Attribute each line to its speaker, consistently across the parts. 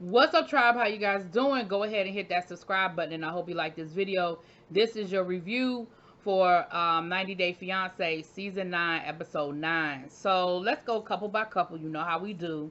Speaker 1: What's up, tribe? How you guys doing? Go ahead and hit that subscribe button, and I hope you like this video. This is your review for 90 Day Fiancé Season 9, Episode 9. So let's go couple by couple. You know how we do.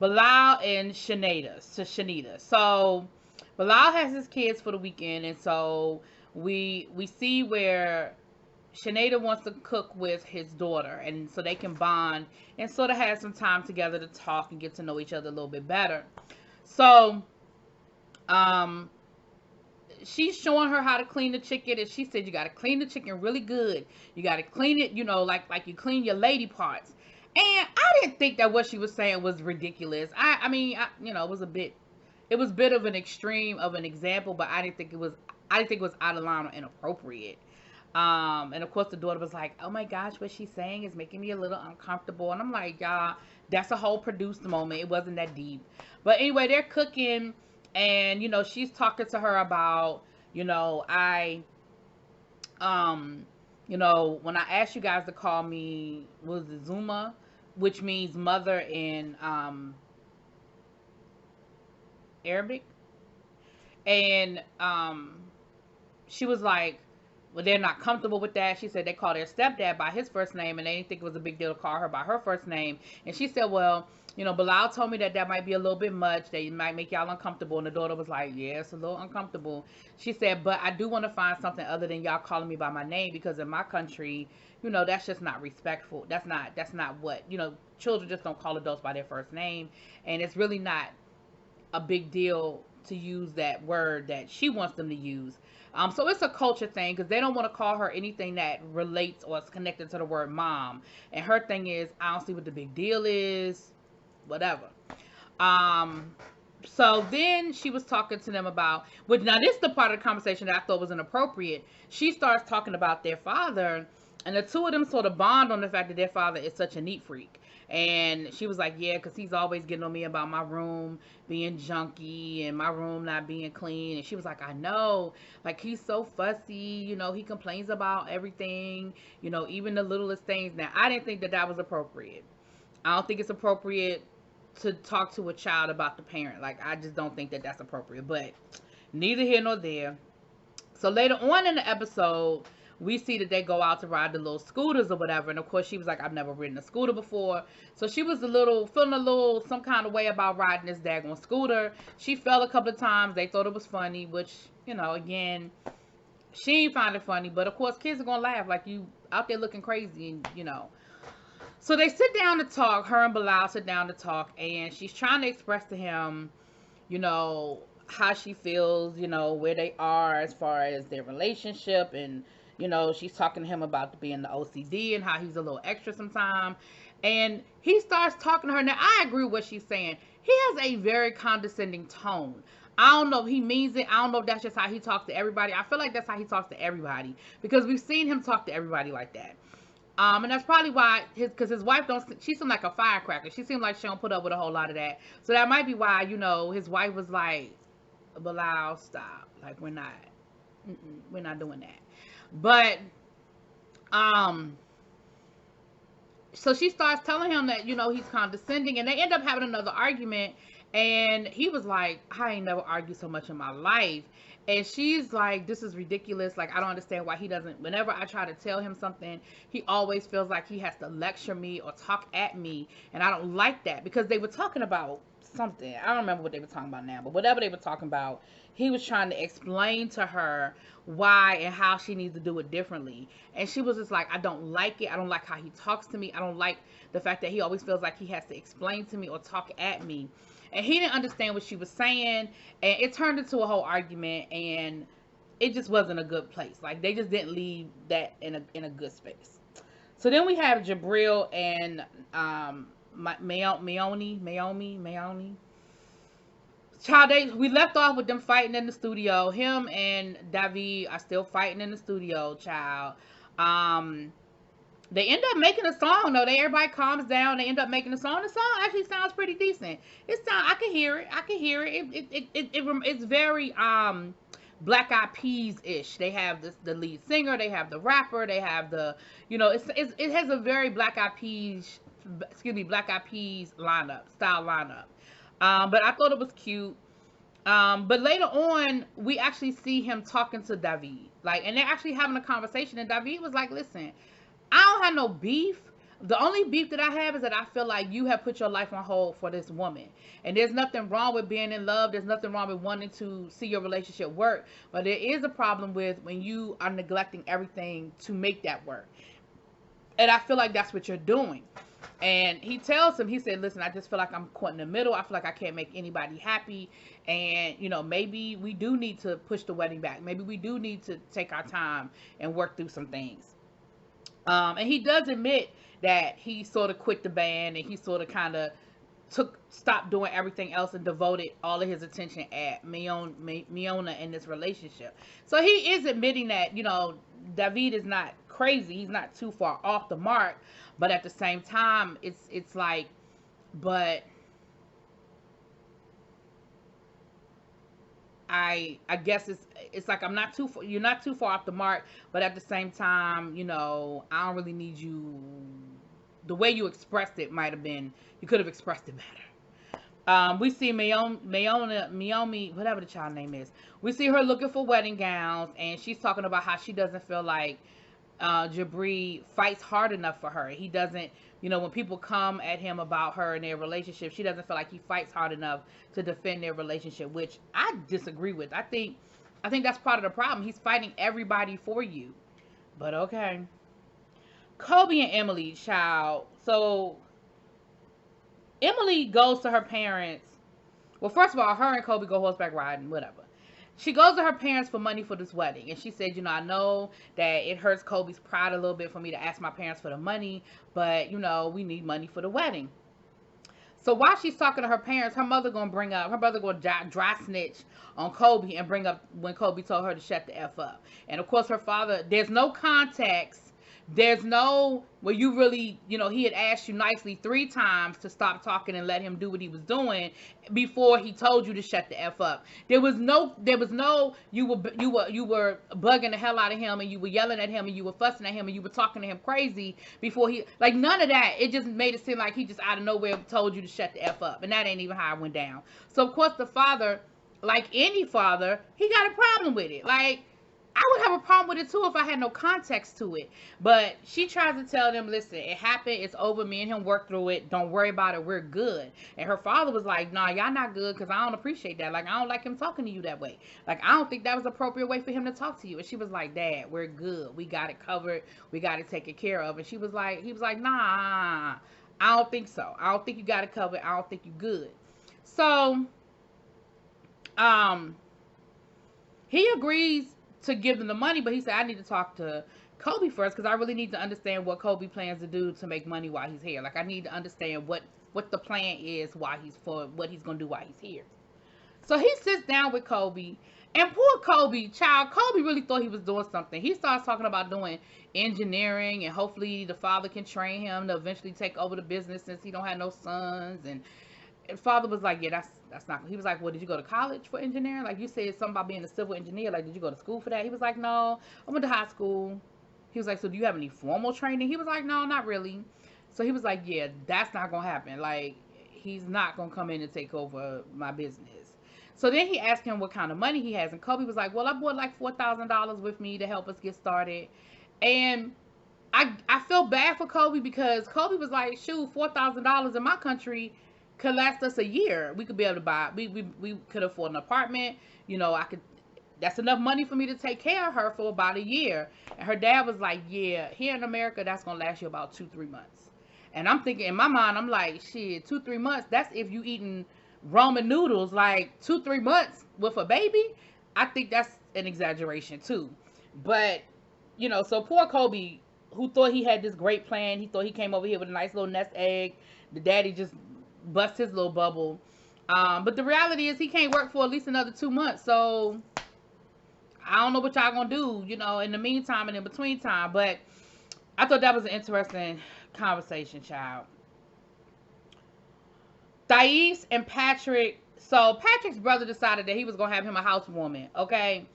Speaker 1: Bilal and Shanita. So Bilal has his kids for the weekend, and so we see where Shanita wants to cook with his daughter, and so they can bond and sort of have some time together to talk and get to know each other a little bit better. So, um, she's showing her how to clean the chicken, and she said you got to clean the chicken really good. You got to clean it, like you clean your lady parts. And I didn't think that what she was saying was ridiculous. I mean, it was it was a bit of an extreme of an example, but I didn't think it was out of line or inappropriate. And of course the daughter was like, "Oh my gosh, what she's saying is making me a little uncomfortable." And I'm like, "Y'all, that's a whole produced moment. It wasn't that deep." But anyway, they're cooking, and she's talking to her about, I when I asked you guys to call me, was it Zuma, which means mother in Arabic, and she was like, well, they're not comfortable with that. She said they call their stepdad by his first name, and they didn't think it was a big deal to call her by her first name. And she said, well, Bilal told me that might be a little bit much. That might make y'all uncomfortable. And the daughter was like, yeah, it's a little uncomfortable. She said, but I do want to find something other than y'all calling me by my name, because in my country, that's just not respectful. That's not what, children just don't call adults by their first name. And it's really not a big deal to use that word that she wants them to use. So it's a culture thing, because they don't want to call her anything that relates or is connected to the word mom. And her thing is, I don't see what the big deal is, whatever. So then she was talking to them about, which now this is the part of the conversation that I thought was inappropriate. She starts talking about their father, and the two of them sort of bond on the fact that their father is such a neat freak. And she was like, yeah, because he's always getting on me about my room being junky and my room not being clean. And she was like, I know, like, he's so fussy, he complains about everything, even the littlest things. Now, I didn't think that was appropriate. I don't think it's appropriate to talk to a child about the parent. Like, I just don't think that that's appropriate. But neither here nor there. So later on in the episode, we see that they go out to ride the little scooters or whatever. And of course, she was like, I've never ridden a scooter before. So she was feeling a little, some kind of way about riding this daggone scooter. She fell a couple of times. They thought it was funny, which, again, she ain't find it funny. But of course, kids are going to laugh like you out there looking crazy, and. So they sit down to talk. Her and Bilal sit down to talk. And she's trying to express to him, how she feels, where they are as far as their relationship. And she's talking to him about being the OCD and how he's a little extra sometimes. And he starts talking to her. Now, I agree with what she's saying. He has a very condescending tone. I don't know if he means it. I don't know if that's just how he talks to everybody. I feel like that's how he talks to everybody, because we've seen him talk to everybody like that. And that's probably why because his wife she seemed like a firecracker. She seemed like she don't put up with a whole lot of that. So that might be why, his wife was like, Bilal, stop. Like, we're not doing that. But, so she starts telling him that, he's condescending, and they end up having another argument. And he was like, I ain't never argued so much in my life. And she's like, this is ridiculous. Like, I don't understand why he doesn't, whenever I try to tell him something, he always feels like he has to lecture me or talk at me. And I don't like that, because they were talking about something. I don't remember what they were talking about now, but whatever they were talking about, he was trying to explain to her why and how she needs to do it differently. And she was just like, I don't like it. I don't like how he talks to me. I don't like the fact that he always feels like he has to explain to me or talk at me. And he didn't understand what she was saying, and it turned into a whole argument, and it just wasn't a good place. Like, they just didn't leave that in a good space. So then we have Jabril and Maoni. Child, we left off with them fighting in the studio. Him and David are still fighting in the studio, child. They end up making a song, though. Everybody calms down. They end up making a song. The song actually sounds pretty decent. I can hear it. It's very Black Eyed Peas ish. They have the lead singer. They have the rapper. They have the it has a very Black Eyed Peas lineup style lineup. But I thought it was cute. But later on, we actually see him talking to David, like, and they're actually having a conversation. And David was like, "Listen, I don't have no beef. The only beef that I have is that I feel like you have put your life on hold for this woman. And there's nothing wrong with being in love. There's nothing wrong with wanting to see your relationship work. But there is a problem with when you are neglecting everything to make that work. And I feel like that's what you're doing." And he tells him, he said, "Listen, I just feel like I'm caught in the middle. I feel like I can't make anybody happy. And, maybe we do need to push the wedding back. Maybe we do need to take our time and work through some things." And he does admit that he sort of quit the band and he sort of kind of stopped doing everything else and devoted all of his attention at Miona in this relationship. So he is admitting that, David is not crazy. He's not too far off the mark. But at the same time, it's like, but I guess it's like you're not too far off the mark, but at the same time, I don't really need you. The way you expressed it might have been, you could have expressed it better. We see Miomi, whatever the child name is. We see her looking for wedding gowns, and she's talking about how she doesn't feel like Jabri fights hard enough for her. He doesn't, when people come at him about her and their relationship, she doesn't feel like he fights hard enough to defend their relationship, which I disagree with. I think that's part of the problem. He's fighting everybody for you. But okay. Kobe and Emily, child. So Emily goes to her parents. Well, first of all, her and Kobe go horseback riding, whatever. She goes to her parents for money for this wedding. And she said, I know that it hurts Kobe's pride a little bit for me to ask my parents for the money. But, we need money for the wedding. So while she's talking to her parents, her brother going to dry snitch on Kobe and bring up when Kobe told her to shut the F up. And, of course, her father, there's no context. There's no, well, you really, he had asked you nicely 3 times to stop talking and let him do what he was doing before he told you to shut the F up. There was no, you were bugging the hell out of him and you were yelling at him and you were fussing at him and you were talking to him crazy before like none of that. It just made it seem like he just out of nowhere told you to shut the F up. And that ain't even how it went down. So, of course, the father, like any father, he got a problem with it. Like, I would have a problem with it too if I had no context to it. But she tries to tell them, listen, it happened. It's over. Me and him worked through it. Don't worry about it. We're good. And her father was like, nah, y'all not good because I don't appreciate that. Like, I don't like him talking to you that way. Like, I don't think that was the appropriate way for him to talk to you. And she was like, Dad, we're good. We got it covered. We got it taken care of. And he was like, nah, I don't think so. I don't think you got it covered. I don't think you good. So, he agrees to give them the money, but he said, I need to talk to Kobe first because I really need to understand what Kobe plans to do to make money while he's here. Like, I need to understand what the plan is what he's going to do while he's here. So he sits down with Kobe, and poor Kobe, Kobe really thought he was doing something. He starts talking about doing engineering, and hopefully the father can train him to eventually take over the business since he don't have no sons. And father was like, yeah, that's not. He was like, well, did you go to college for engineering? Like, you said something about being a civil engineer. Like, did you go to school for that? He was like, no, I went to high school. He was like, so do you have any formal training? He was like, no, not really. So he was like, yeah, that's not going to happen. Like, he's not going to come in and take over my business. So then he asked him what kind of money he has. And Kobe was like, well, I brought like $4,000 with me to help us get started. And I feel bad for Kobe because Kobe was like, shoot, $4,000 in my country could last us a year. We could be able to buy, we could afford an apartment. That's enough money for me to take care of her for about a year. And her dad was like, yeah, here in America, that's going to last you about 2-3 months. And I'm thinking, in my mind, I'm like, shit, 2-3 months, that's if you eating ramen noodles, like 2-3 months with a baby. I think that's an exaggeration too. But, so poor Kobe, who thought he had this great plan. He thought he came over here with a nice little nest egg. The daddy just bust his little bubble. But the reality is he can't work for at least another 2 months. So I don't know what y'all gonna do, in the meantime and in between time. But I thought that was an interesting conversation, child. Thais and Patrick. So Patrick's brother decided that he was gonna have him a housewarming. Okay.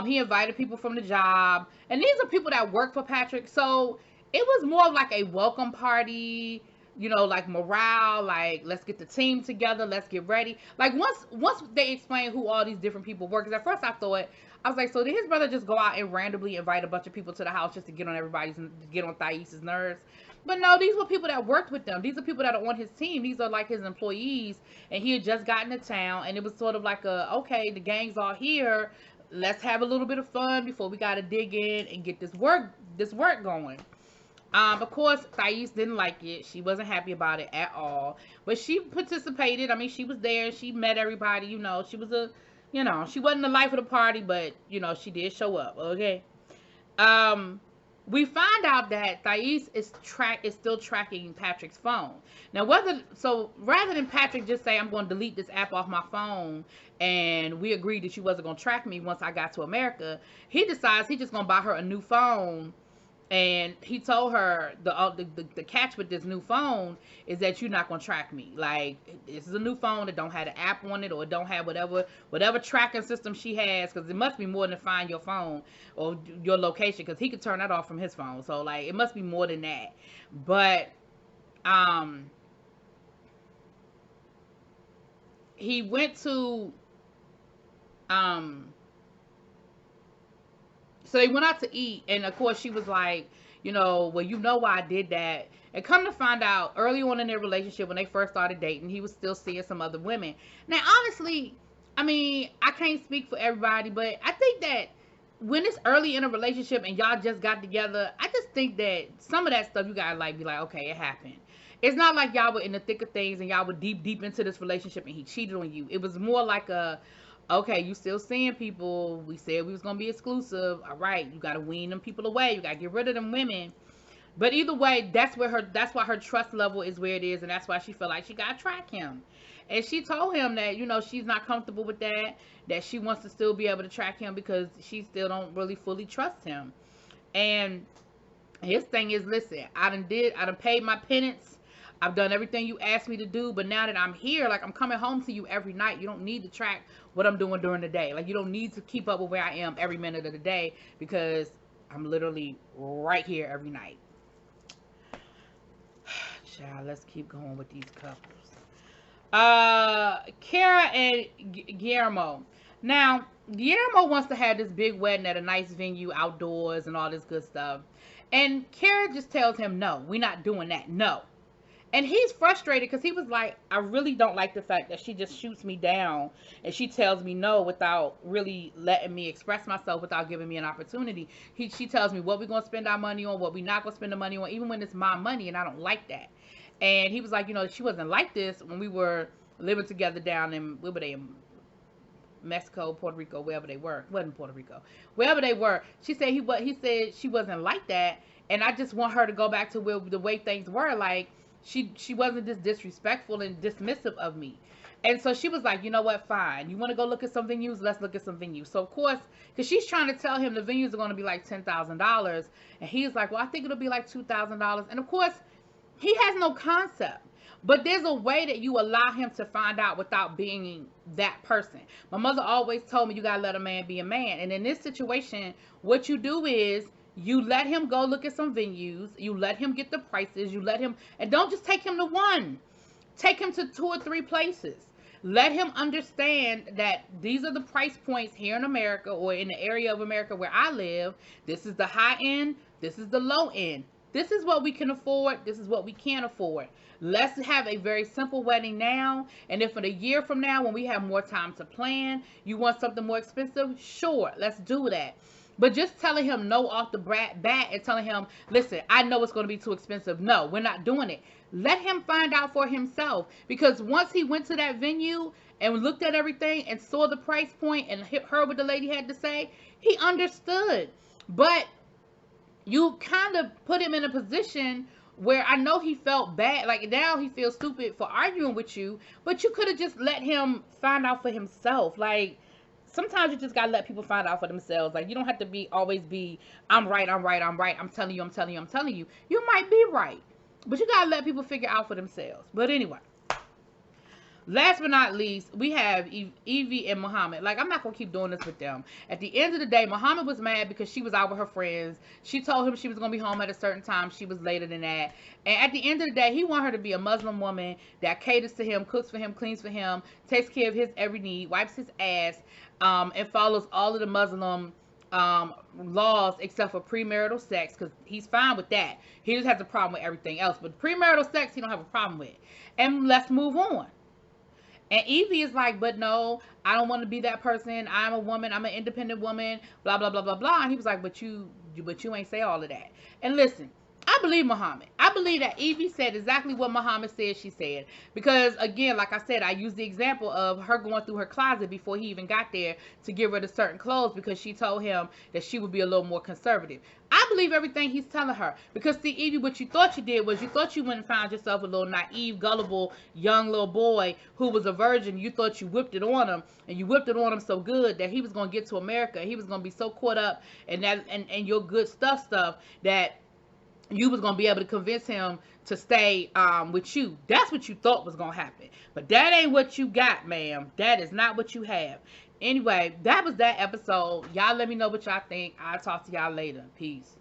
Speaker 1: He invited people from the job, and these are people that work for Patrick. So it was more of like a welcome party. you know, like morale, like let's get the team together, let's get ready. Like once they explain who all these different people were, because at first I was like, so did his brother just go out and randomly invite a bunch of people to the house just to get on Thais's nerves? But no, these were people that worked with them. These are people that are on his team. These are like his employees, and he had just gotten to town, and it was sort of like okay, the gang's all here. Let's have a little bit of fun before we gotta dig in and get this work going. Of course, Thais didn't like it. She wasn't happy about it at all. But she participated. I mean, she was there. She met everybody. You know, she was she wasn't the life of the party, but, you know, she did show up. Okay. We find out that Thais is still tracking Patrick's phone. Now, rather than Patrick just say, I'm going to delete this app off my phone, and we agreed that she wasn't going to track me once I got to America, he decides he's just going to buy her a new phone. And he told her the catch with this new phone is that you're not gonna track me. Like, this is a new phone that don't have an app on it, or it don't have whatever tracking system she has, because it must be more than find your phone or your location, because he could turn that off from his phone. So like, it must be more than that. But he went to so they went out to eat, and of course she was like, well, why I did that. And come to find out, early on in their relationship, when they first started dating, he was still seeing some other women. Now, honestly, I mean, I can't speak for everybody, but I think that when it's early in a relationship and y'all just got together, I just think that some of that stuff you gotta be like, okay, it happened. It's not like y'all were in the thick of things and y'all were deep into this relationship and he cheated on you. It was more like okay, you still seeing people. We said we was going to be exclusive. All right, you got to wean them people away. You got to get rid of them women. But either way, that's why her trust level is where it is, and that's why she felt like she got to track him. And she told him that, she's not comfortable with that she wants to still be able to track him because she still don't really fully trust him. And his thing is, listen, I done paid my penance. I've done everything you asked me to do, but now that I'm here, like, I'm coming home to you every night. You don't need to track what I'm doing during the day. Like, you don't need to keep up with where I am every minute of the day, because I'm literally right here every night. Child, let's keep going with these couples. Kara and Guillermo. Now, Guillermo wants to have this big wedding at a nice venue, outdoors, and all this good stuff. And Kara just tells him, no, we're not doing that. No. And he's frustrated because he was like, I really don't like the fact that she just shoots me down and she tells me no without really letting me express myself, without giving me an opportunity. She tells me what we're going to spend our money on, what we're not going to spend the money on, even when it's my money, and I don't like that. And he was like, she wasn't like this when we were living together down in, where were they, in Mexico, Puerto Rico, wherever they were. It wasn't Puerto Rico. Wherever they were. He said she wasn't like that, and I just want her to go back to the way things were. Like, she wasn't just disrespectful and dismissive of me. And so she was like, you know what, fine. You want to go look at some venues? Let's look at some venues. So, of course, because she's trying to tell him the venues are going to be like $10,000. And he's like, well, I think it'll be like $2,000. And, of course, he has no concept. But there's a way that you allow him to find out without being that person. My mother always told me you got to let a man be a man. And in this situation, what you do is, you let him go look at some venues. You let him get the prices. You let him, and don't just take him to one. Take him to 2 or 3 places. Let him understand that these are the price points here in America, or in the area of America where I live. This is the high end. This is the low end. This is what we can afford. This is what we can't afford. Let's have a very simple wedding now. And if in a year from now, when we have more time to plan, you want something more expensive, sure, let's do that. But just telling him no off the bat and telling him, listen, I know it's going to be too expensive. No, we're not doing it. Let him find out for himself. Because once he went to that venue and looked at everything and saw the price point and heard what the lady had to say, he understood. But you kind of put him in a position where I know he felt bad. Like, now he feels stupid for arguing with you. But you could have just let him find out for himself. Like, sometimes you just gotta let people find out for themselves. Like, you don't have to always be, I'm right. I'm telling you. You might be right, but you gotta let people figure out for themselves. But anyway, Last but not least, we have Evie and Muhammad. Like, I'm not going to keep doing this with them. At the end of the day, Muhammad was mad because she was out with her friends. She told him she was going to be home at a certain time. She was later than that. And at the end of the day, he wanted her to be a Muslim woman that caters to him, cooks for him, cleans for him, takes care of his every need, wipes his ass, and follows all of the Muslim laws except for premarital sex, because he's fine with that. He just has a problem with everything else. But premarital sex, he don't have a problem with. And let's move on. And Evie is like, but no, I don't want to be that person. I'm a woman. I'm an independent woman. Blah, blah, blah, blah, blah. And he was like, but you ain't say all of that. And listen, I believe Muhammad. I believe that Evie said exactly what Muhammad said she said. Because, again, like I said, I used the example of her going through her closet before he even got there to get rid of certain clothes because she told him that she would be a little more conservative. I believe everything he's telling her. Because, see, Evie, what you thought you did was you thought you went and found yourself a little naive, gullible, young little boy who was a virgin. You thought you whipped it on him. And you whipped it on him so good that he was going to get to America. He was going to be so caught up in that and your good stuff that you was going to be able to convince him to stay with you. That's what you thought was going to happen. But that ain't what you got, ma'am. That is not what you have. Anyway, that was that episode. Y'all let me know what y'all think. I'll talk to y'all later. Peace.